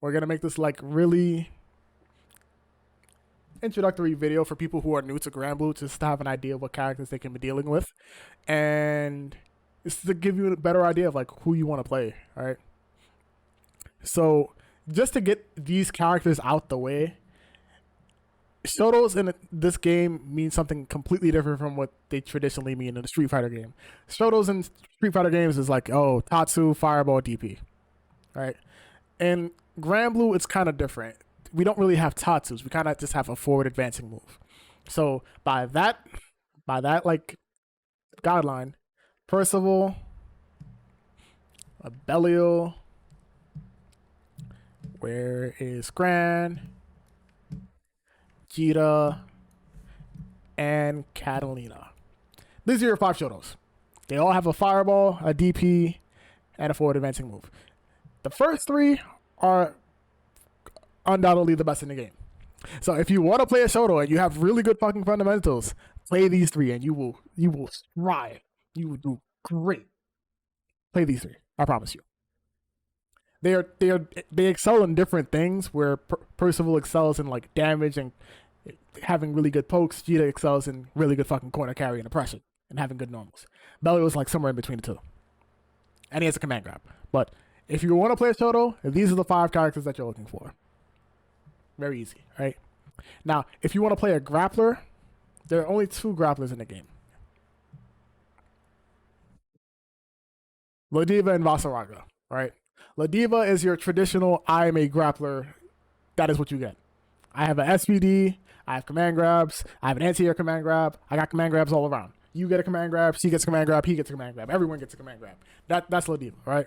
We're gonna make this like really introductory video for people who are new to GranBlue, just to have an idea of what characters they can be dealing with, and it's to give you a better idea of like who you want to play. All right. So just to get these characters out the way, Shotos in this game mean something completely different from what they traditionally mean in a Street Fighter game. Shotos in Street Fighter games is like, oh, Tatsu, Fireball, DP. Right? In GranBlue, it's kind of different. We don't really have Tatsus. We kind of just have a forward advancing move. So by that like guideline, Percival, Belial, where is Gran, Jita, and Catalina. These are your 5 Shotos. They all have a Fireball, a DP, and a forward advancing move. The first 3 are undoubtedly the best in the game. So if you want to play a Shoto and you have really good fucking fundamentals, play these 3 and you will thrive. You will do great. Play these 3. I promise you. They excel in different things. Where Percival excels in like damage and having really good pokes. Jita excels in really good fucking corner carry and oppression and having good normals. Belly was like somewhere in between the two, and he has a command grab. But if you want to play a Shoto, these are the 5 characters that you're looking for. Very easy, right? Now, if you want to play a Grappler, there are only 2 Grapplers in the game: Ladiva and Vasaraga, right? Ladiva is your traditional I am a grappler. That is what you get. I have an SVD, I have command grabs, I have an anti-air command grab, I got command grabs all around. You get a command grab, she gets a command grab, he gets a command grab, everyone gets a command grab. That's Ladiva, right?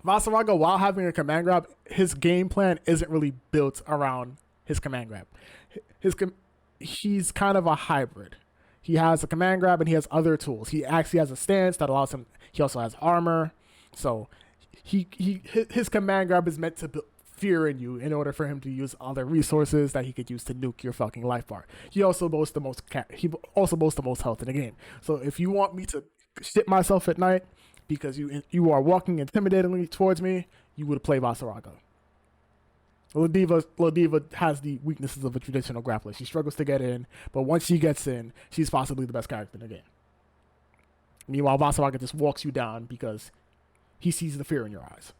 Vasaraga, while having a command grab, his game plan isn't really built around his command grab. He's kind of a hybrid. He has a command grab and he has other tools. He actually has a stance that allows him. He also has armor. So his command grab is meant to build fear in you in order for him to use other resources that he could use to nuke your fucking life bar. He also boasts the most health in the game. So if you want me to shit myself at night because you are walking intimidatingly towards me, you would play Vasaraga. Ladiva has the weaknesses of a traditional grappler. She struggles to get in, but once she gets in, she's possibly the best character in the game. Meanwhile, Vasaraga just walks you down because he sees the fear in your eyes.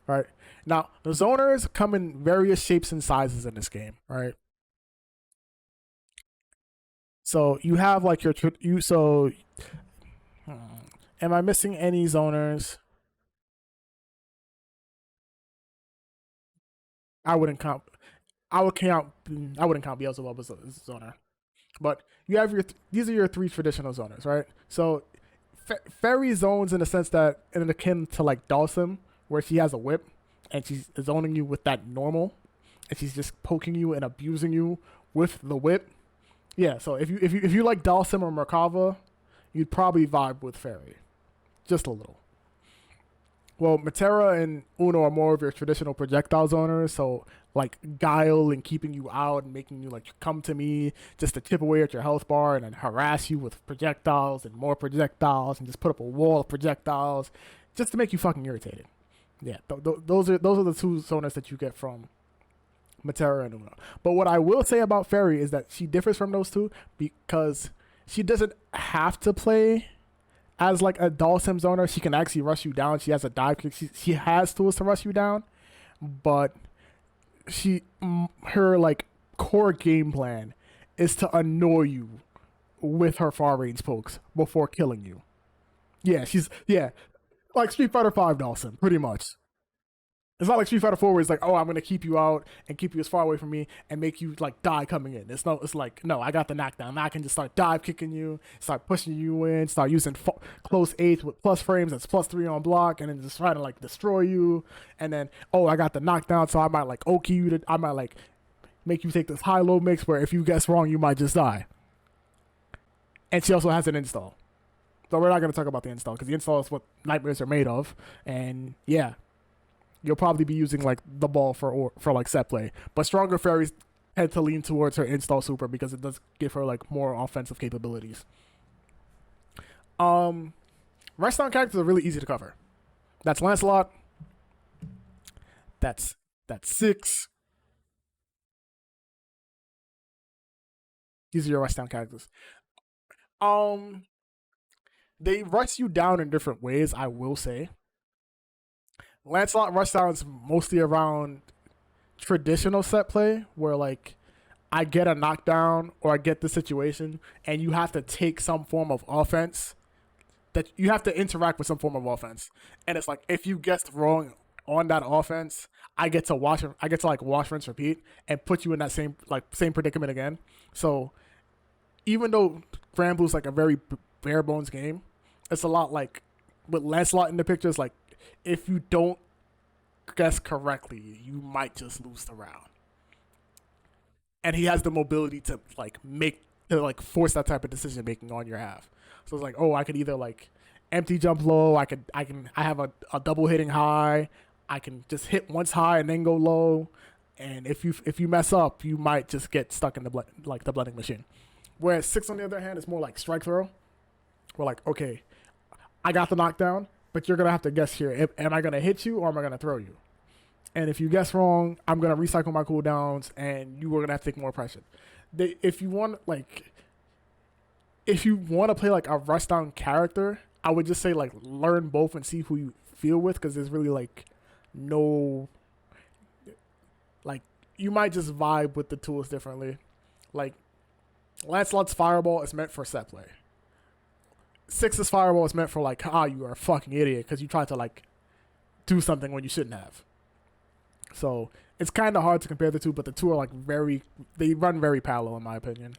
Right? Now, the zoners come in various shapes and sizes in this game, right? So you have like am I missing any zoners? I wouldn't count Beelzebub as a zoner. But you have these are your 3 traditional zoners, right? So Fairy zones in the sense that in akin to like Dawson, where she has a whip and she's zoning you with that normal, and she's just poking you and abusing you with the whip. Yeah, so if you like Dawson or Merkava, you'd probably vibe with Fairy, just a little. Well, Matera and Uno are more of your traditional projectile zoners, so like Guile and keeping you out and making you like come to me just to chip away at your health bar and then harass you with projectiles and more projectiles and just put up a wall of projectiles just to make you fucking irritated. Yeah, those are the 2 zoners that you get from Matera and Uno. But what I will say about Fairy is that she differs from those 2 because she doesn't have to play as like a Dhalsim zoner. She can actually rush you down. She has a dive kick. She has tools to rush you down, but her like core game plan is to annoy you with her far range pokes before killing you. Yeah, like Street Fighter 5 Dhalsim, pretty much. It's not like Street Fighter 4 where it's like, oh, I'm gonna keep you out and keep you as far away from me and make you like die coming in. It's like, no, I got the knockdown. Now I can just start dive kicking you, start pushing you in, start using close 8 with plus frames that's +3 on block, and then just try to like destroy you. And then, oh, I got the knockdown, so I might like Oki you. I might like make you take this high-low mix where if you guess wrong, you might just die. And she also has an install. So we're not gonna talk about the install because the install is what nightmares are made of. And yeah. You'll probably be using like the ball for like set play, but stronger fairies tend to lean towards her install super because it does give her like more offensive capabilities. Rushdown characters are really easy to cover. That's Lancelot. That's that's 6. These are your rushdown characters. Um, they rush you down in different ways. I will say, Lancelot rushdown is mostly around traditional set play, where like I get a knockdown or I get the situation, and you have to take some form of offense. That you have to interact with some form of offense, and it's like if you guessed wrong on that offense, I get to watch. I get to like wash, rinse, repeat, and put you in that same predicament again. So even though GranBlue's like a very bare bones game, it's a lot like with Lancelot in the picture. It's like if you don't guess correctly, you might just lose the round. And he has the mobility to like force that type of decision making on your half. So it's like, oh, I could either like empty jump low, I have a double hitting high, I can just hit once high and then go low, and if you mess up, you might just get stuck in the blending machine. Whereas 6 on the other hand is more like strike throw. We're like, okay, I got the knockdown, but you're gonna have to guess here. Am I gonna hit you or am I gonna throw you? And if you guess wrong, I'm gonna recycle my cooldowns, and you are gonna have to take more pressure. If you want to play like a rushdown character, I would just say like learn both and see who you feel with, because there's really like no like you might just vibe with the tools differently. Like Lancelot's fireball is meant for set play. 6's fireball is meant for like, you are a fucking idiot because you tried to like do something when you shouldn't have. So it's kind of hard to compare the two, but the two are like they run very parallel in my opinion.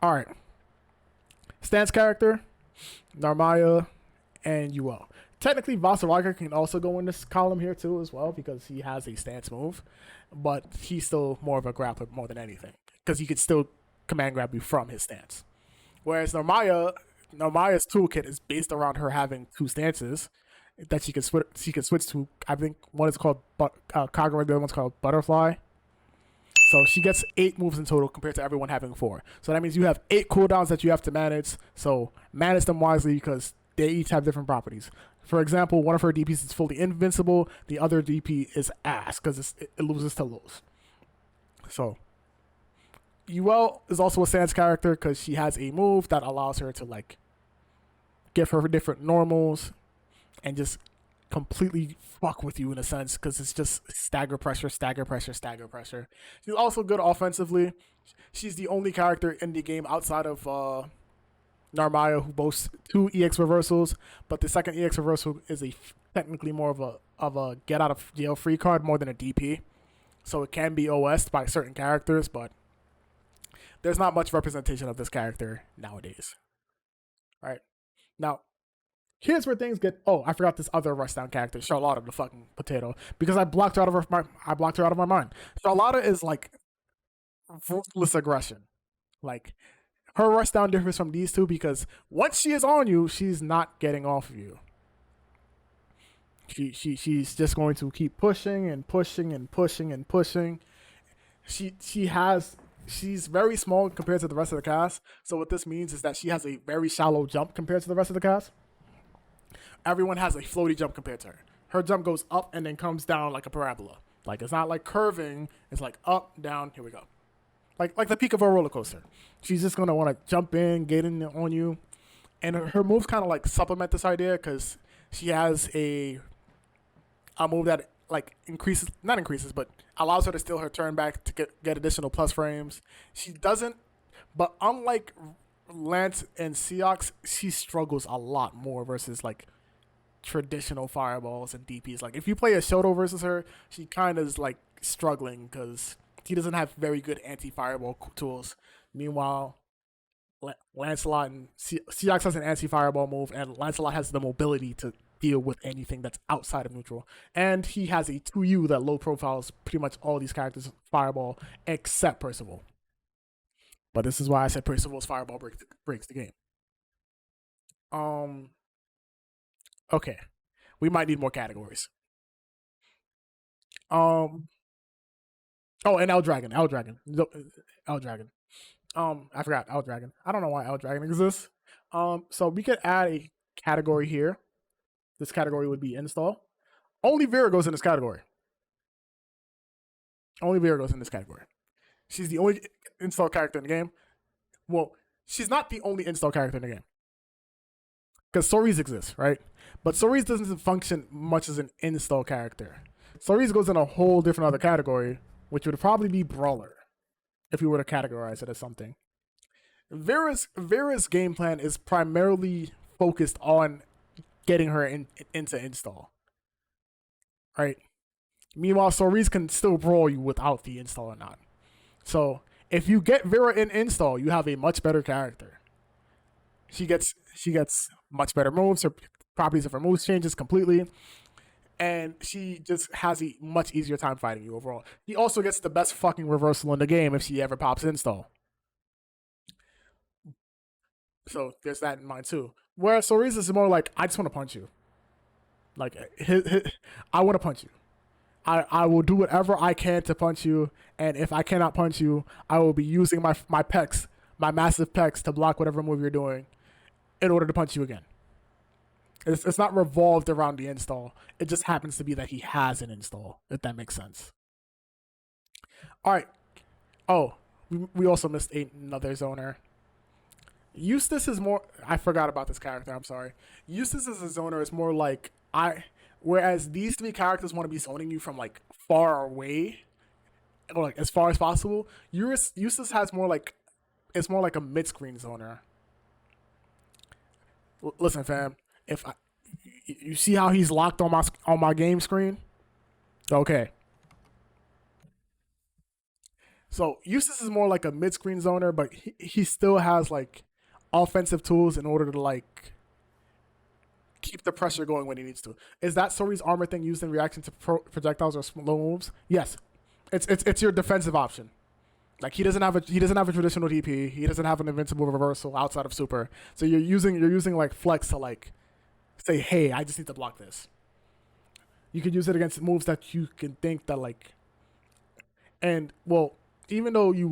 All right, stance character, Narmaya, and UL. Technically, Vasaraka can also go in this column here too as well, because he has a stance move, but he's still more of a grappler more than anything, because he could still command grab you from his stance. Whereas Narmaya's toolkit is based around her having 2 stances that she can switch to. I think one is called Kagura, the other one's called Butterfly. So she gets 8 moves in total compared to everyone having 4. So that means you have 8 cooldowns that you have to manage. So manage them wisely, because they each have different properties. For example, one of her DPs is fully invincible. The other DP is ass because it loses to lows. So UL is also a stance character because she has a move that allows her to like give her different normals and just completely fuck with you in a sense, because it's just stagger pressure, stagger pressure, stagger pressure. She's also good offensively. She's the only character in the game outside of Narmaya who boasts 2 EX reversals, but the second EX reversal is technically more of a get out of jail free card more than a DP. So it can be OS'd by certain characters, but there's not much representation of this character nowadays. All right. Now, here's where things get. Oh, I forgot this other rushdown character, Charlotta, the fucking potato, because I blocked her out of my mind. Charlotta is like ruthless aggression. Like her rushdown differs from these two because once she is on you, she's not getting off of you. She's just going to keep pushing and pushing and pushing and pushing. She's very small compared to the rest of the cast. So what this means is that she has a very shallow jump compared to the rest of the cast. Everyone has a floaty jump compared to her. Her jump goes up and then comes down like a parabola. Like it's not like curving. It's like up, down. Here we go. Like the peak of a roller coaster. She's just gonna want to jump in, get in on you, and her moves kind of like supplement this idea because she has a move that like not increases, but allows her to steal her turn back to get additional plus frames. She doesn't, but unlike Lance and Seox, she struggles a lot more versus like traditional fireballs and DPs. Like if you play a Shoto versus her, she kind of is like struggling because he doesn't have very good anti-fireball tools. Meanwhile, Lancelot and Seox has an anti-fireball move, and Lancelot has the mobility to deal with anything that's outside of neutral. And he has a 2U that low profiles pretty much all these characters' fireball except Percival. But this is why I said Percival's fireball breaks the game. Okay. We might need more categories. Um Oh, and L Dragon. L Dragon. L Dragon. I forgot L Dragon. I don't know why L Dragon exists. So we could add a category here. this category would be install. Only Vera goes in this category. Only Vera goes in this category. She's the only install character in the game. Well, she's not the only install character in the game. Because Cerise exists, right? But Cerise doesn't function much as an install character. Cerise goes in a whole different other category, which would probably be brawler, if we were to categorize it as something. Vera's game plan is primarily focused on getting her into install, right? Meanwhile, Cerise can still brawl you without the install or not. So if you get Vera in install, you have a much better character. She gets much better moves. Her properties of her moves changes completely, and she just has a much easier time fighting you overall. She also gets the best fucking reversal in the game if she ever pops install. So there's that in mind too. Whereas Cerise is more like, I just want to punch you. Like, I want to punch you. I will do whatever I can to punch you, and if I cannot punch you, I will be using my pecs, my massive pecs, to block whatever move you're doing in order to punch you again. It's not revolved around the install. It just happens to be that he has an install, if that makes sense. All right. Oh, we also missed another zoner. Eustace is more... I forgot about this character. I'm sorry. Eustace as a zoner is more like... Whereas these three characters want to be zoning you from, like, far away, or, like, as far as possible, Eustace has more like... It's more like a mid-screen zoner. Listen, fam. If you see how he's locked on my game screen? Okay. So Eustace is more like a mid-screen zoner, but he still has like offensive tools in order to like keep the pressure going when he needs to. Is that Sori's armor thing used in reaction to projectiles or slow moves? Yes. It's your defensive option. Like he doesn't have a traditional DP. He doesn't have an invincible reversal outside of super. So you're using like flex to like say, hey, I just need to block this. You could use it against moves that you can think that like, and well, even though you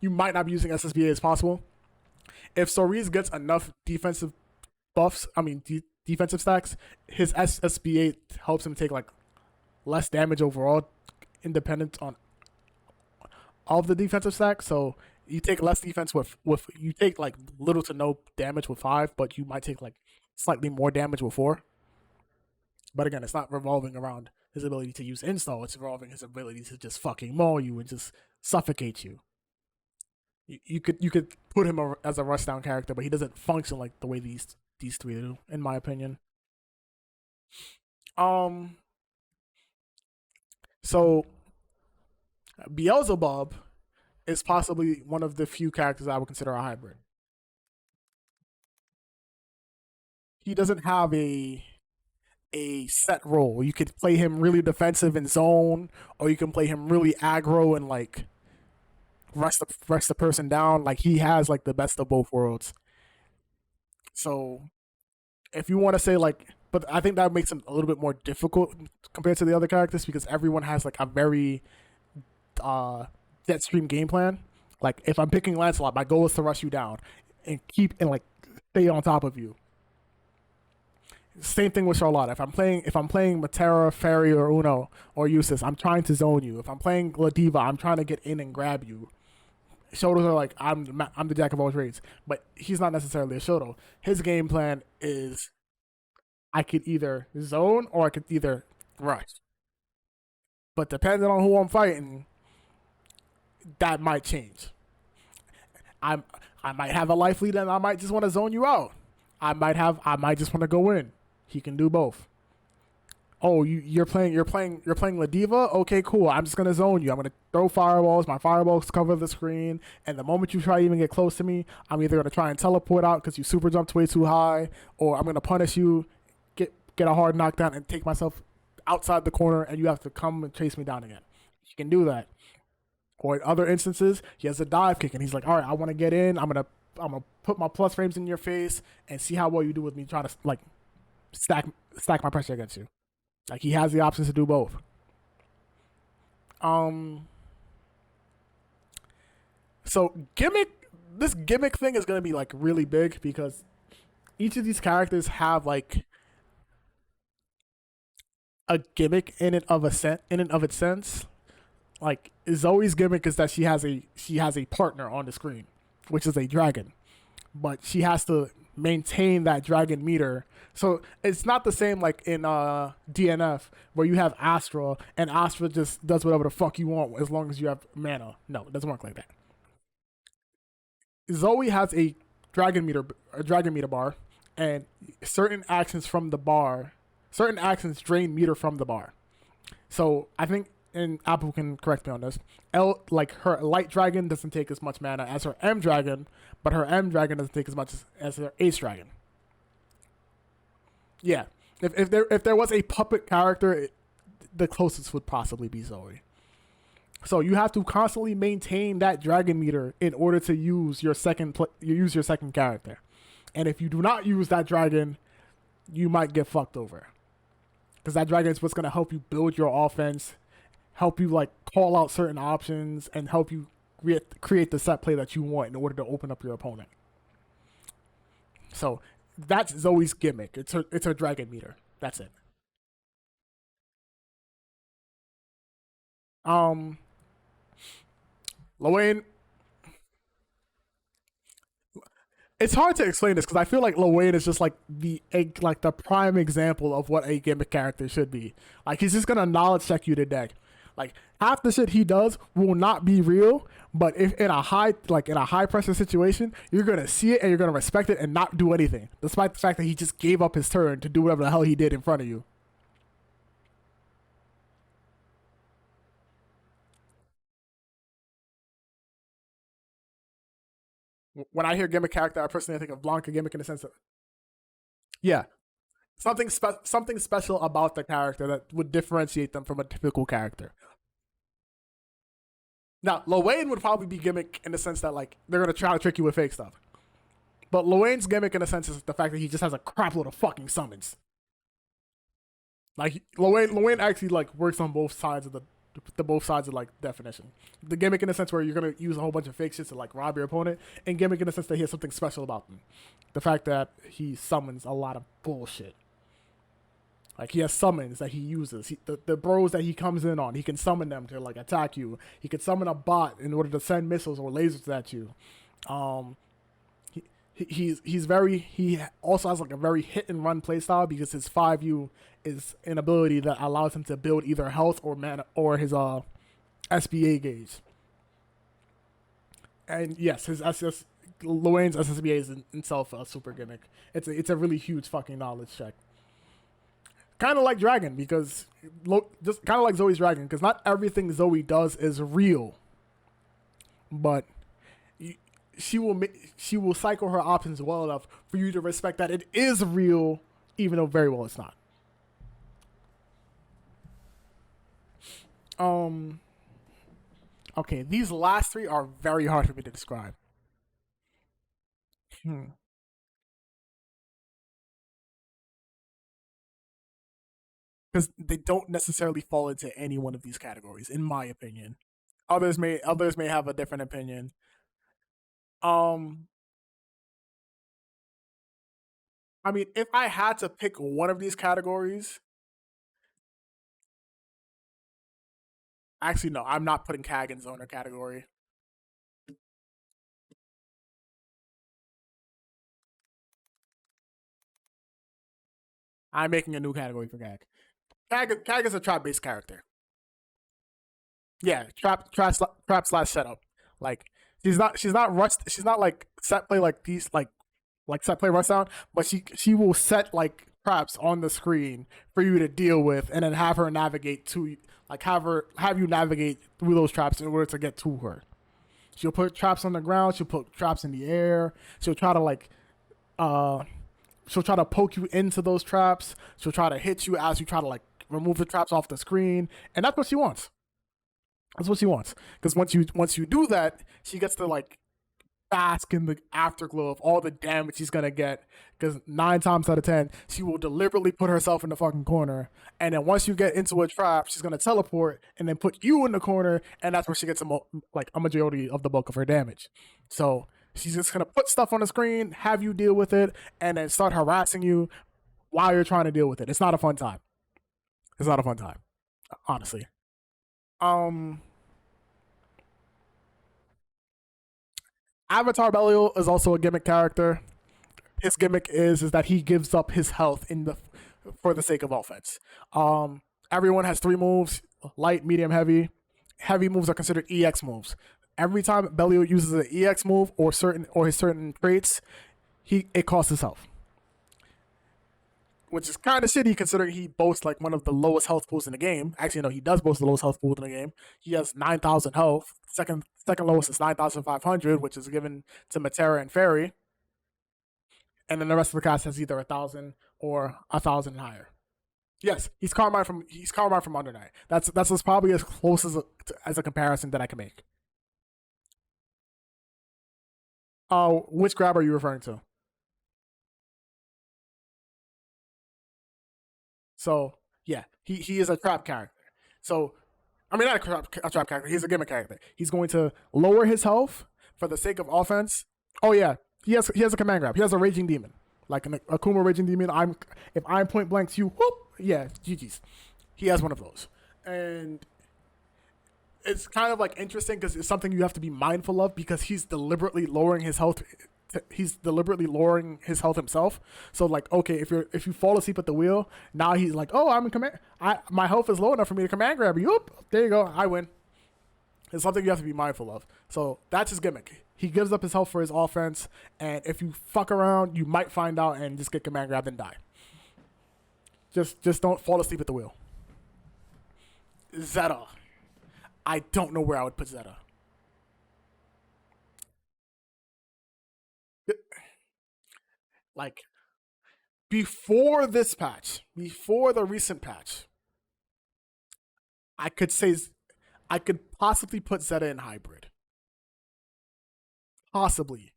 might not be using SSBA as possible. If Cerise gets enough defensive buffs, defensive stacks, his SSBA helps him take like less damage overall, independent on all of the defensive stacks. So you take less defense with you take like little to no damage with 5, but you might take like slightly more damage with 4. But again, it's not revolving around his ability to use install. It's revolving his ability to just fucking maul you and just suffocate you. You could put him as a Rushdown character, but he doesn't function like the way these three do, in my opinion. So Beelzebub is possibly one of the few characters I would consider a hybrid. He doesn't have a set role. You could play him really defensive in zone, or you can play him really aggro and like rush the person down. Like he has like the best of both worlds. So if you want to say like, but I think that makes him a little bit more difficult compared to the other characters because everyone has like a very Jetstream game plan. Like if I'm picking Lancelot, my goal is to rush you down and like stay on top of you. Same thing with Charlotte. If I'm playing Matera, Fairy, or Uno or Eustace, I'm trying to zone you. If I'm playing Ladiva, I'm trying to get in and grab you. Shotos are like I'm the jack of all trades, but he's not necessarily a Shoto. His game plan is I could either zone or I could either rush. But depending on who I'm fighting, that might change. I might have a life lead and I might just want to zone you out. I might just want to go in. He can do both. Oh, you're playing Ladiva? Okay, cool. I'm just gonna zone you. I'm gonna throw fireballs. My fireballs cover the screen, and the moment you try to even get close to me, I'm either gonna try and teleport out because you super jumped way too high, or I'm gonna punish you, get a hard knockdown, and take myself outside the corner, and you have to come and chase me down again. He can do that. Or in other instances, he has a dive kick, and he's like, all right, I want to get in. I'm gonna put my plus frames in your face and see how well you do with me trying to like stack my pressure against you. Like he has the options to do both. So this gimmick thing is gonna be like really big because each of these characters have like a gimmick in and of its sense. Like Zoe's gimmick is that she has a partner on the screen, which is a dragon, but she has to maintain that dragon meter. So it's not the same like in DNF where you have Astra and Astra just does whatever the fuck you want as long as you have mana. No, it doesn't work like that. Zoe has a dragon meter bar, and certain actions drain meter from the bar. So I think, and Apple can correct me on this. Like her light dragon doesn't take as much mana as her M dragon, but her M dragon doesn't take as much as her Ace dragon. Yeah, if there was a puppet character, the closest would possibly be Zoe. So you have to constantly maintain that dragon meter in order to use your second character. And if you do not use that dragon, you might get fucked over. Because that dragon is what's gonna help you build your offense, help you like call out certain options, and help you create the set play that you want in order to open up your opponent. So that's Zoe's gimmick. It's her dragon meter. That's it. Um, Loane, it's hard to explain this because I feel like Loane is just like the prime example of what a gimmick character should be. Like he's just gonna knowledge check you to deck. Like half the shit he does will not be real, but if in a high pressure situation, you're gonna see it and you're gonna respect it and not do anything, despite the fact that he just gave up his turn to do whatever the hell he did in front of you. When I hear gimmick character, I personally think of Blanca gimmick in the sense of yeah, something special about the character that would differentiate them from a typical character. Now, Lowane would probably be gimmick in the sense that like they're gonna try to trick you with fake stuff. But Lowane's gimmick in a sense is the fact that he just has a crap load of fucking summons. Like Lowane actually like works on both sides of the both sides of like definition. The gimmick in the sense where you're gonna use a whole bunch of fake shit to like rob your opponent, and gimmick in the sense that he has something special about them. The fact that he summons a lot of bullshit. Like he has summons that he uses. The bros that he comes in on, he can summon them to like attack you. He can summon a bot in order to send missiles or lasers at you. Um, he also has like a very hit and run playstyle because his 5U is an ability that allows him to build either health or mana or his SBA gauge. And yes, his SS Loane's SSBA is in itself a super gimmick. It's a really huge fucking knowledge check. Kind of like Dragon because just kind of like Zoe's Dragon because not everything Zoe does is real, but she will cycle her options well enough for you to respect that it is real, even though very well it's not. Um. Okay, these last three are very hard for me to describe. Hmm. Because they don't necessarily fall into any one of these categories, in my opinion. Others may have a different opinion. Um, I mean, if I had to pick one of these categories, actually no, I'm not putting Kag in zoner category. I'm making a new category for Kag. Kag is a trap based character. Yeah, trap slash setup. Like she's not rushed. She's not like set play like these like set play Rushdown, but she will set like traps on the screen for you to deal with, and then have her navigate to like have you navigate through those traps in order to get to her. She'll put traps on the ground. She'll put traps in the air. She'll try to like uh she'll try to poke you into those traps. She'll try to hit you as you try to like remove the traps off the screen, and that's what she wants. That's what she wants. Because once you do that, she gets to like bask in the afterglow of all the damage she's gonna get. Because 9 times out of 10, she will deliberately put herself in the fucking corner, and then once you get into a trap, she's gonna teleport and then put you in the corner, and that's where she gets like a majority of the bulk of her damage. So She's just gonna put stuff on the screen, have you deal with it, and then start harassing you while you're trying to deal with it. It's not a fun time. It's not a fun time, honestly. Um, Avatar Belial is also a gimmick character. His gimmick is that he gives up his health in the for the sake of offense. Everyone has 3 moves: light, medium, heavy. Heavy moves are considered EX moves. Every time Belial uses an EX move or his certain traits, it costs his health, which is kind of shitty considering he boasts like one of the lowest health pools in the game. Actually, no, he does boast the lowest health pool in the game. He has 9,000 health. Second lowest is 9,500, which is given to Matera and Fairy. And then the rest of the cast has either 1,000 or 1,000 and higher. Yes, he's Carmine from Under Night. That's probably as close as a comparison that I can make. Which grab are you referring to? So yeah, he is a trap character. So I mean, not a trap character. He's a gimmick character. He's going to lower his health for the sake of offense. Oh yeah, he has a command grab. He has a raging demon, like an Akuma raging demon. If I'm point blank to you, whoop, yeah, GG's. He has one of those, and it's kind of like interesting because it's something you have to be mindful of because he's deliberately lowering his health. He's deliberately lowering his health himself. So like, okay, if you fall asleep at the wheel, now he's like, oh, I'm in command. My health is low enough for me to command grab you. Oop, there you go, I win. It's something you have to be mindful of. So that's his gimmick. He gives up his health for his offense, and if you fuck around, you might find out and just get command grabbed and die. Just don't fall asleep at the wheel. Zeta. I don't know where I would put Zeta. Like, before this patch, before the recent patch, I could possibly put Zeta in hybrid. Possibly.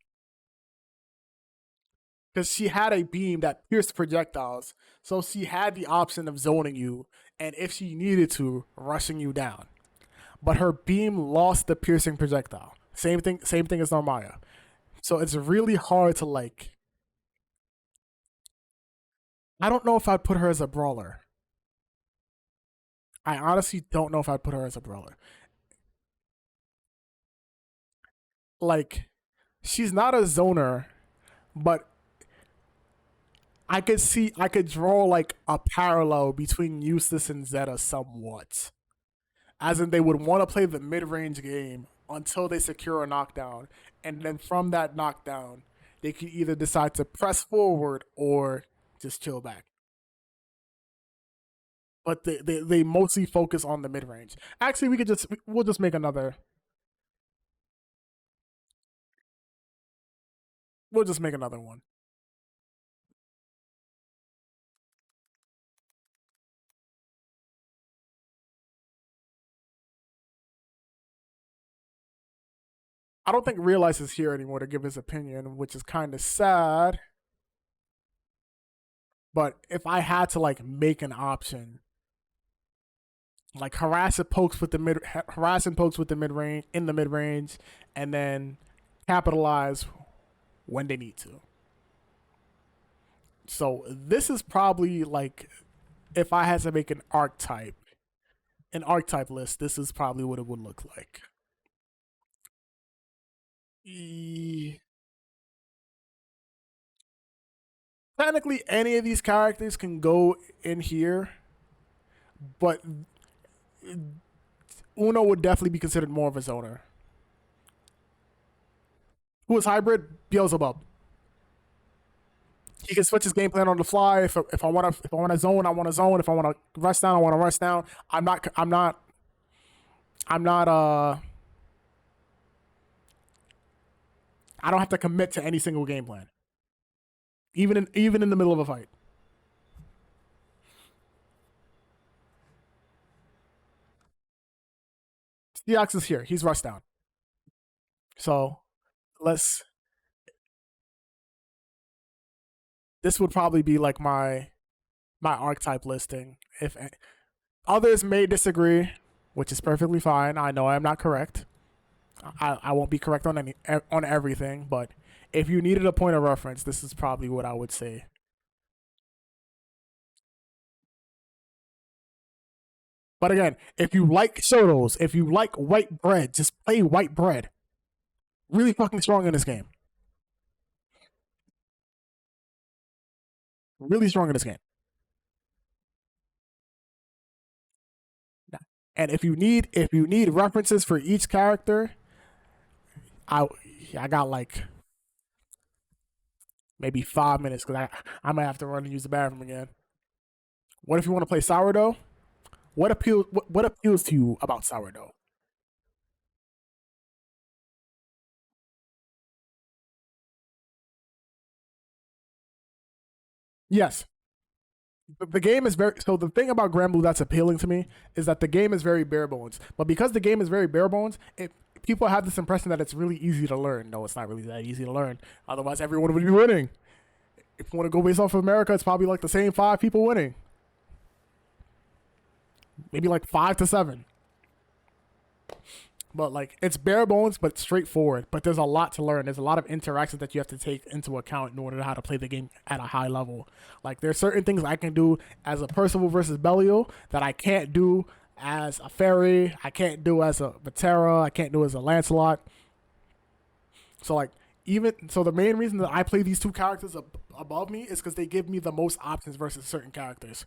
Because she had a beam that pierced projectiles, so she had the option of zoning you, and if she needed to, rushing you down. But her beam lost the piercing projectile. Same thing as Narmaya. So it's really hard to like. I don't know if I'd put her as a brawler. I honestly don't know if I'd put her as a brawler. Like, she's not a zoner, but I could draw like a parallel between Eustace and Zeta somewhat. As in, they would want to play the mid range game until they secure a knockdown, and then from that knockdown, they could either decide to press forward or just chill back. But they mostly focus on the mid range. Actually, we'll just make another. We'll just make another one. I don't think Realize is here anymore to give his opinion, which is kind of sad. But if I had to like make an option, like harass and pokes with the mid range in the mid range, and then capitalize when they need to. So this is probably like, if I had to make an archetype list, this is probably what it would look like. Technically, any of these characters can go in here, but Uno would definitely be considered more of a zoner. Who is hybrid? Beelzebub. He can switch his game plan on the fly. If I want to zone, I want to zone. If I want to rush down, I want to rush down. I'm not. I don't have to commit to any single game plan, even in the middle of a fight. Steox is here. He's rushed down. So let's. This would probably be like my archetype listing. If others may disagree, which is perfectly fine. I know I'm not correct. I won't be correct on on everything, but if you needed a point of reference, this is probably what I would say. But again, if you like Shotos, if you like white bread, just play white bread. Really fucking strong in this game. Really strong in this game. And if you need references for each character, I I got like maybe 5 minutes because I might have to run and use the bathroom again. What if you want to play sourdough? What appeals to you about sourdough? Yes, the game is very so. The thing about GranBlue that's appealing to me is that the game is very bare bones. But because the game is very bare bones, people have this impression that it's really easy to learn. No, it's not really that easy to learn. Otherwise, everyone would be winning. If you want to go based off of America, it's probably like the same 5 people winning, maybe like 5 to 7. But like it's bare bones, but straightforward. But there's a lot to learn. There's a lot of interactions that you have to take into account in order to how to play the game at a high level. Like there's certain things I can do as a Percival versus Belial that I can't do as a Fairy. I can't do as a Vatera. I can't do as a Lancelot. So like even so, the main reason that I play these two characters above me is because they give me the most options versus certain characters.